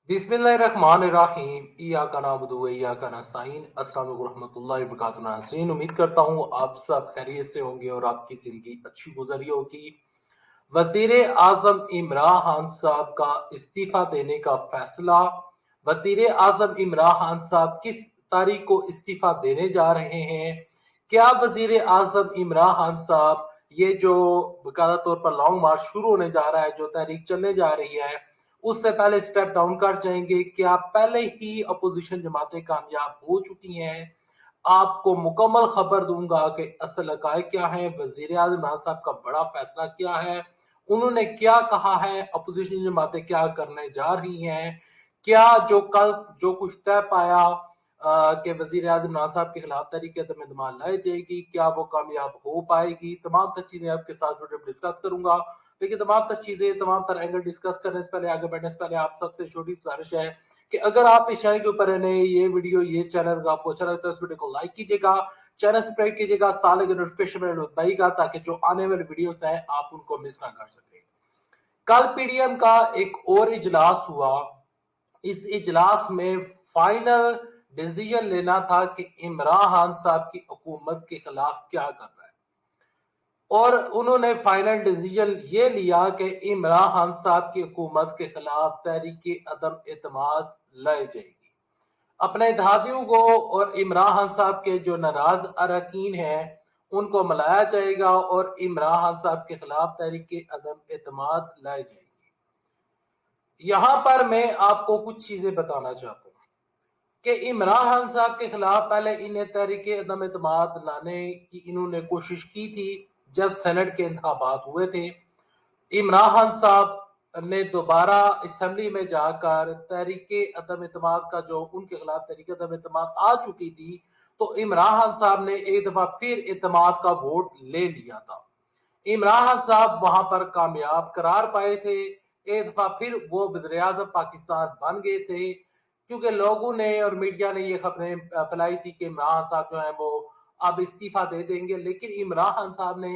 बिस्मिल्लाहिर्रहमानिर्रहीम इय्याका नअबुदु व इय्याका नस्तईन। अस्सलाम वालेकुम रहमतुल्लाहि व बरकातुहू नाज़रीन, उम्मीद करता हूँ आप सब खैरियत से होंगे और आपकी जिंदगी अच्छी गुजर रही होगी। वजीर आजम इमरान खान साहब का इस्तीफा देने का फैसला। वजीर आजम इमरान खान साहब किस तारीख को इस्तीफा देने जा रहे हैं? क्या वजीर आजम इमरान खान साहब ये जो बकायदा तौर पर लॉन्ग मार्च शुरू होने जा रहा है, जो तारीख चलने जा रही है, उससे पहले स्टेप डाउन कर जाएंगे? क्या पहले ही अपोजिशन जमातें कामयाब हो चुकी हैं? आपको मुकम्मल खबर दूंगा कि असल हकायक क्या है, वजीर आजम इमरान साहब का बड़ा फैसला क्या है, उन्होंने क्या कहा है, अपोजिशन जमातें क्या करने जा रही हैं, क्या जो कल जो कुछ तय पाया कि वजीर आजम इमरान साहब के खिलाफ तहरीक अदम एतमाद लाई जाएगी, क्या वो कामयाब हो पाएगी? तमाम तर चीजें आपके साथ वीडियो में डिस्कस करूंगा। लेकिन तमाम तर चीजें, तमाम तर एंगल डिस्कस करने से पहले, आगे बढ़ने से पहले आप सबसे छोटी गुजारिश है कि अगर आप इस चैनल के ऊपर है नए, ये वीडियो ये चैनल आपको अच्छा लगता है, इस वीडियो को लाइक कीजिएगा, चैनल सब्सक्राइब कीजिएगा, साल के नोटिफिकेशन बेल दबाइएगा ताकि जो आने वाले वीडियोस हैं आप उनको मिस ना कर सकें। कल पीडीएम का एक और इजलास हुआ। इस इजलास में फाइनल डिसीजन लेना था कि इमरान खान साहब की हुकूमत के खिलाफ क्या कर रहा है, और उन्होंने फाइनल डिसीजन ये लिया कि इमरान खान साहब की हुकूमत के खिलाफ तहरीक अदम एतमाद लाई जाएगी। अपने इत्तेहादियों को और इमरान खान साहब के जो नाराज अरकान हैं उनको मनाया जाएगा और इमरान खान साहब के खिलाफ तहरीक अदम एतमाद लाई जाएगी। यहां पर मैं आपको कुछ चीजें बताना चाहता हूँ कि इमरान खान साहब के खिलाफ पहले इन्हें तहरीक अदम एतमाद लाने की इन्होंने कोशिश की थी जब सेनेट के इंतखाबात हुए थे। इमरान खान साहब ने दोबारा असेंबली में जाकर तहरीक अदम एतमाद का जो उनके खिलाफ तहरीक अदम एतमाद आ चुकी थी, तो इमरान खान साहब ने एक दफा फिर एतमाद का वोट ले लिया था। इमरान खान साहब वहां पर कामयाब करार पाए थे, एक दफा फिर वो वज़ीर आज़म पाकिस्तान बन गए थे, क्योंकि लोगों ने और मीडिया ने ये खबरें फैलाई थी कि इमरान खान साहब जो है वो अब इस्तीफा दे देंगे। लेकिन इमरान खान साहब ने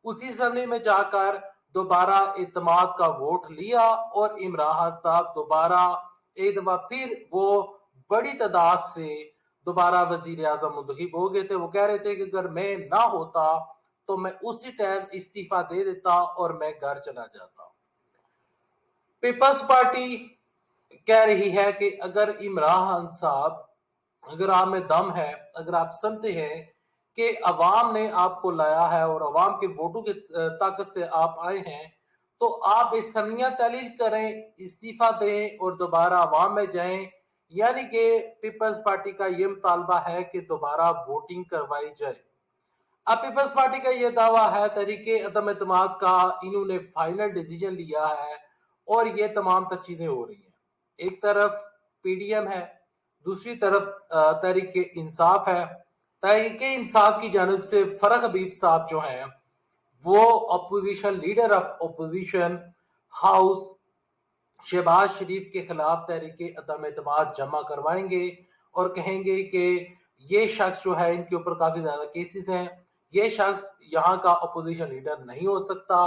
उसी असेंबली में जाकर दोबारा इत्तेमाद का वोट लिया और इमरान खान साहब दोबारा एक दफा फिर वो बड़ी तादाद से दोबारा वजीर आजम मुंतखब हो गए थे। वो कह रहे थे कि अगर मैं ना होता तो मैं उसी टाइम इस्तीफा दे देता और मैं घर चला जाता। पीपल्स पार्टी कह रही है कि अगर इमरान खान साहब, अगर आप में दम है, अगर आप समझते हैं कि अवाम ने आपको लाया है और अवाम के वोटों की ताकत से आप आए हैं, तो आप इसमिया तहलील करें, इस्तीफा दें और दोबारा अवाम में जाएं। यानी कि पीपल्स पार्टी का यह मुतालबा है कि दोबारा वोटिंग करवाई जाए। अब पीपल्स पार्टी का यह दावा है, तहरीके अदम एतमाद का इन्होंने फाइनल डिसीजन लिया है और ये तमाम तर चीजें हो रही हैं। एक तरफ पीडीएम है, दूसरी तरफ तहरीके इंसाफ है। तहरीके इंसाफ की जानिब से फरक हबीब साहब जो हैं वो opposition leader of opposition house Shahbaz Sharif के खिलाफ तहरीक अदम एतमाद जमा करवाएंगे और कहेंगे कि ये शख्स जो है, इनके ऊपर काफी ज्यादा केसेस हैं, ये शख्स यहाँ का अपोजिशन लीडर नहीं हो सकता,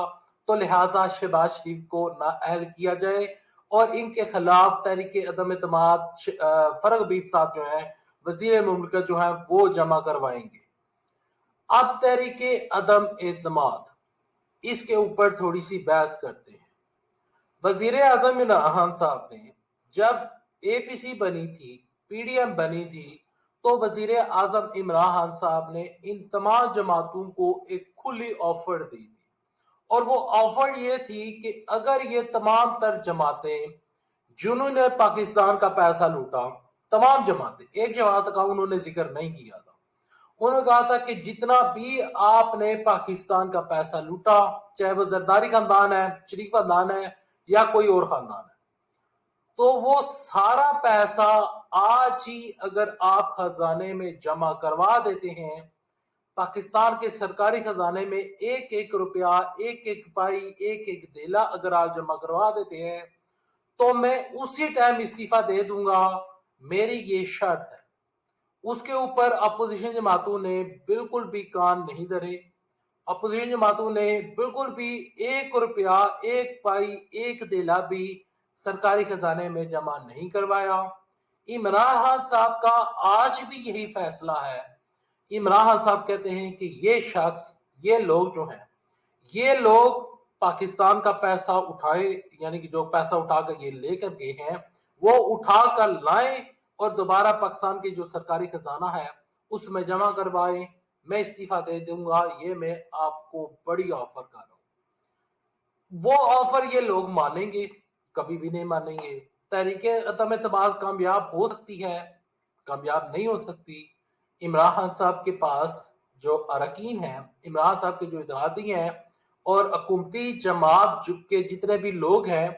तो लिहाजा शहबाज शरीफ को नाअहल किया जाए और इनके खिलाफ तहरीक अदम एतमाद फरक हबीब साहब जो है वजीर मुमलिकत जो है वो जमा करवाएंगे। अब तहरीक अदम एतमाद, इसके ऊपर थोड़ी सी बहस करते हैं। वजीर आजम इमरान खान साहब ने जब एपीसी बनी थी, पीडीएम बनी थी, तो वजीर आजम इमरान खान साहब ने इन तमाम जमातों को एक खुली ऑफर दी थी, और वो ऑफर ये थी कि अगर ये तमाम तर जमातें जिन्होंने पाकिस्तान का पैसा लूटा, तमाम जमातें, एक जमात का उन्होंने जिक्र नहीं किया था, उन्होंने कहा था कि जितना भी आपने पाकिस्तान का पैसा लूटा, चाहे वो जरदारी खानदान है, शरीफ खानदान है या कोई और खानदान है, तो वो सारा पैसा आज ही अगर आप खजाने में जमा करवा देते हैं, पाकिस्तान के सरकारी खजाने में एक एक रुपया, एक एक पाई, एक एक देला अगर आप जमा करवा देते हैं, तो मैं उसी टाइम इस्तीफा दे दूंगा, मेरी ये शर्त है। उसके ऊपर अपोजिशन जमातों ने बिल्कुल भी कान नहीं धरे। अपोजिशन जमातों ने बिल्कुल भी एक रुपया, एक पाई, एक देला भी सरकारी खजाने में जमा नहीं करवाया। इमरान खान साहब का आज भी यही फैसला है। इमरान खान साहब कहते हैं कि ये शख्स, ये लोग जो हैं, ये लोग पाकिस्तान का पैसा उठाए, यानी कि जो पैसा उठाकर ये लेकर गए हैं वो उठा कर लाएं और दोबारा पाकिस्तान की जो सरकारी खजाना है उसमें जमा करवाएं। मैं इस्तीफा दे दूंगा, ये मैं आपको बड़ी ऑफर कर रहा हूं। वो ऑफर ये लोग मानेंगे? कभी भी नहीं मानेंगे। तहरीके अदम एतमाद कामयाब हो सकती है, कामयाब नहीं हो सकती। इमरान खान साहब के पास जो अरकान हैं, इमरान साहब के जो इत्तेहादी हैं और हुकूमती जमात के जितने भी लोग हैं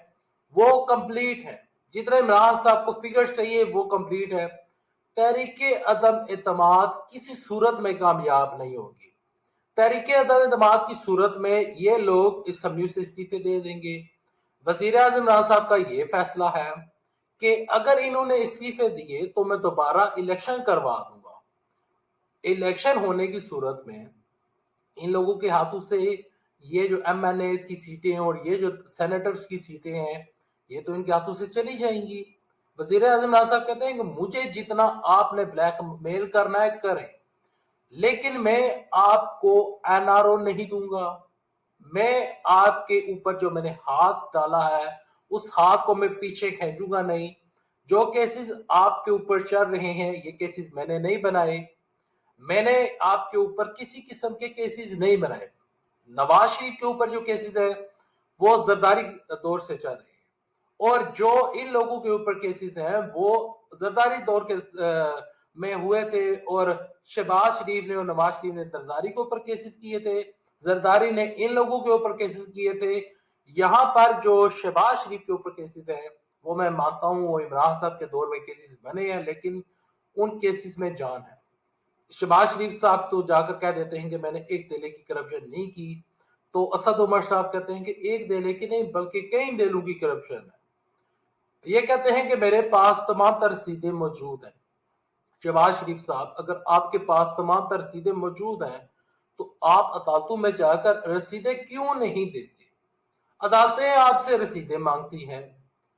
वो कंप्लीट हैं। जितने इमरान साहब को फिगर चाहिए वो कंप्लीट है। तहरीके अदम एतमाद किसी सूरत में कामयाब नहीं होगी। तहरीके अदम एतमाद की सूरत में ये लोग इस असम्बली से इस्तीफे दे देंगे। वजीर आजम इमरान साहब का ये फैसला है कि अगर इन्होंने इस्तीफे दिए तो मैं दोबारा इलेक्शन करवा दूंगा। इलेक्शन होने की सूरत में इन लोगों के हाथों से ये जो MNAs की सीटें और ये जो सेनेटर्स की सीटें हैं ये तो इनके हाथों से चली जाएंगी। वजीर आजम इमरान साहब कहते हैं कि मुझे जितना आपने ब्लैकमेल करना है करें, लेकिन मैं आपको NRO नहीं दूंगा। मैं आपके ऊपर जो मैंने हाथ डाला है उस हाथ को मैं पीछे खींचूंगा नहीं। जो केसेस आपके ऊपर चल रहे हैं ये केसेस मैंने नहीं बनाए। मैंने आपके ऊपर किसी किस्म के केसेस नहीं बनाए। नवाज शरीफ के ऊपर जो केसेस है वो जरदारी दौर से चल रहे हैं और जो इन लोगों के ऊपर केसेस हैं वो जरदारी दौर के में हुए थे और शहबाज शरीफ ने और नवाज शरीफ ने जरदारी के ऊपर केसेस किए थे, जरदारी ने इन लोगों के ऊपर केसेस किए थे। यहाँ पर जो शहबाज शरीफ के ऊपर केसेस है वो मैं मानता हूँ वो इमरान साहब के दौर में केसेस बने हैं, लेकिन उन केसेस में जान है। शहबाज शरीफ साहब तो जाकर कह देते हैं कि मैंने एक डेले की करप्शन नहीं की, तो असद उमर साहब कहते हैं कि एक डेले की नहीं बल्कि कई डेलों की करप्शन है। ये कहते हैं कि मेरे पास तमाम तर रसीदें मौजूद हैं। शहबाज शरीफ साहब, अगर आपके पास तमाम तर रसीदें मौजूद हैं तो आप अदालतों में जाकर रसीदें क्यों नहीं देते? अदालतें आपसे रसीदें मांगती हैं,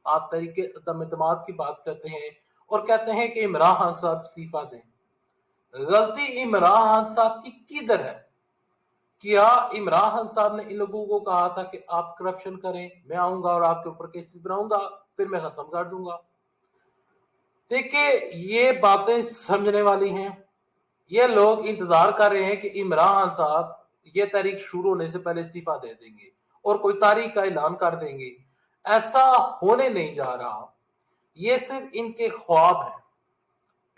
आप तरीके अदम एतमाद की बात करते हैं और कहते हैं कि इमरान खान साहब इस्तीफा दें। गलती इमरान खान साहब की किधर है? क्या इमरान खान साहब ने इन लोगों को कहा था कि आप करप्शन करें, मैं आऊंगा और आपके ऊपर केसेस बनाऊंगा फिर मैं खत्म कर दूंगा? देखिए ये बातें समझने वाली हैं। ये लोग इंतजार कर रहे हैं कि इमरान खान साहब ये तारीख शुरू होने से पहले इस्तीफा दे देंगे और कोई तारीख का ऐलान कर देंगे। ऐसा होने नहीं जा रहा। ये सिर्फ इनके ख्वाब है।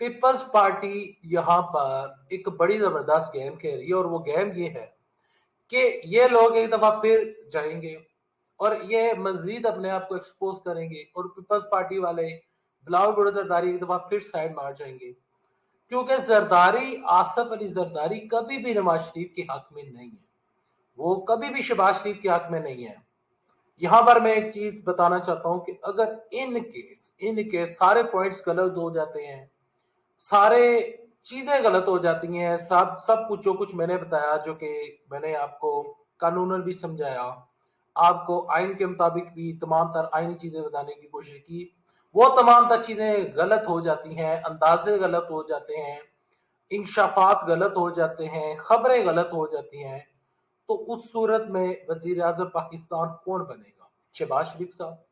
पीपल्स पार्टी यहाँ पर एक बड़ी जबरदस्त गेम खेल रही है और वो गेम ये है कि ये लोग एक दफा फिर जाएंगे और ये मजीद अपने आप को एक्सपोज करेंगे और पीपल्स पार्टी वाले बिलावल भुट्टो जरदारी एक दफा फिर साइड मार जाएंगे, क्योंकि जरदारी, आसफ अली जरदारी कभी भी नवाज शरीफ के हक में नहीं है, वो कभी भी शहबाज शरीफ के हक में नहीं है। यहां पर मैं एक चीज बताना चाहता हूं कि अगर इनके सारे पॉइंट्स गलत हो जाते हैं, सारे चीजें गलत हो जाती हैं, सब कुछ जो कुछ मैंने बताया, जो कि मैंने आपको कानूनन भी समझाया, आपको आइन के मुताबिक भी तमाम तर आइनी चीजें बताने की कोशिश की, वो तमाम तर चीजें गलत हो जाती हैं, अंदाजे गलत हो जाते हैं, इंकशाफात गलत हो जाते हैं, खबरें गलत हो जाती हैं, तो उस सूरत में वजीर आजम पाकिस्तान कौन बनेगा? शहबाज शरीफ साहब।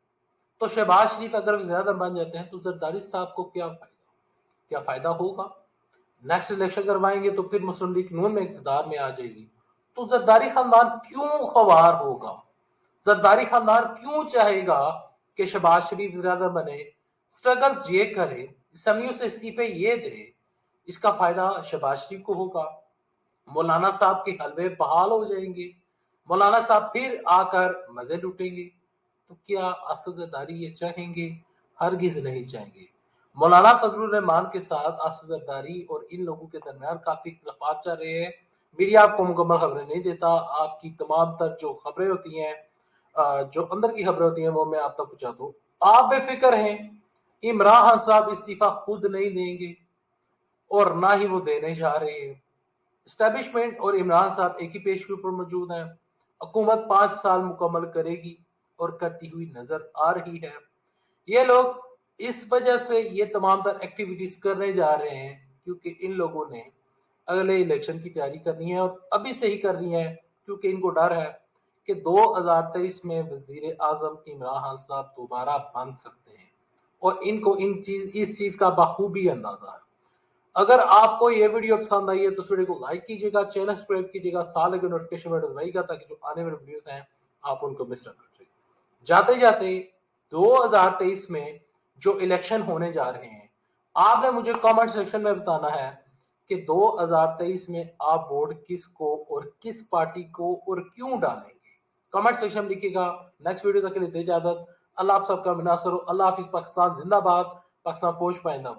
तो शहबाज शरीफ अगर वज़ीर आज़म बन जाते हैं तो जरदारी साहब को क्या फायदा? क्या फायदा होगा? नेक्स्ट इलेक्शन करवाएंगे तो फिर मुस्लिम लीग नून में इक़्तिदार में आ जाएगी, तो जरदारी खानदान क्यों ख्वार होगा? जरदारी खानदान क्यों चाहेगा कि शहबाज शरीफ वज़ीर आज़म बने, स्ट्रगल्स ये करे, असम्बलियों से इस्तीफे ये दे? इसका फायदा शहबाज शरीफ को होगा। मौलाना साहब के हलवे बहाल हो जाएंगे, मौलाना साहब फिर आकर मजे लुटेंगे। तो क्या असद जरदारी ये चाहेंगे? हरगिज नहीं चाहेंगे। मौलाना फजलुर रहमान के साथ असद जरदारी और इन लोगों के दरमियान काफी इख्तिलाफात चल रहे हैं। मीडिया आपको मुकम्मल खबरें नहीं देता, आपकी तमाम तर जो खबरें होती हैं, जो अंदर की खबरें होती हैं वो मैं आप तक पहुंचाता हूँ। आप बेफिक्र हैं, इमरान खान साहब इस्तीफा खुद नहीं देंगे और ना ही वो देने जा रहे हैं। एस्टेब्लिशमेंट और इमरान साहब एक ही पेश के ऊपर मौजूद हैं। हुकूमत 5 साल मुकम्मल करेगी और करती हुई नजर आ रही है। یہ لوگ اس وجہ سے یہ تمام تر ایکٹیویٹیز کرنے جا رہے ہیں کیونکہ ان لوگوں نے اگلے الیکشن کی تیاری کرنی ہے اور ابھی سے ہی کرنی ہے، کیونکہ ان کو ڈر ہے کہ 2023 میں وزیر اعظم عمران خان صاحب دوبارہ بن سکتے ہیں، اور ان کو اس چیز کا بخوبی اندازہ ہے۔ اگر آپ کو یہ ویڈیو پسند آئی ہے تو اس ویڈیو کو لائک کیجیے گا، چینل سبسکرائب کیجیے گا، ساتھ لگے نوٹیفیکیشن بٹن دبائیے گا تاکہ جو آنے والے ویڈیوز ہیں آپ ان کو مس نہ کر جائیں۔ جاتے جاتے 2023 میں جو الیکشن ہونے جا رہے ہیں، آپ نے مجھے کامنٹ سیکشن میں بتانا ہے کہ 2023 میں آپ ووٹ کس کو اور کس پارٹی کو اور کیوں ڈالیں گے۔ کامنٹ سیکشن میں لکھیے گا۔ نیکسٹ ویڈیو تک کے لیے اجازت۔ اللہ آپ سب کا مناصر ہو۔ اللہ حافظ۔ پاکستان زندہ باد۔ پاکستان فوج پائندہ باد۔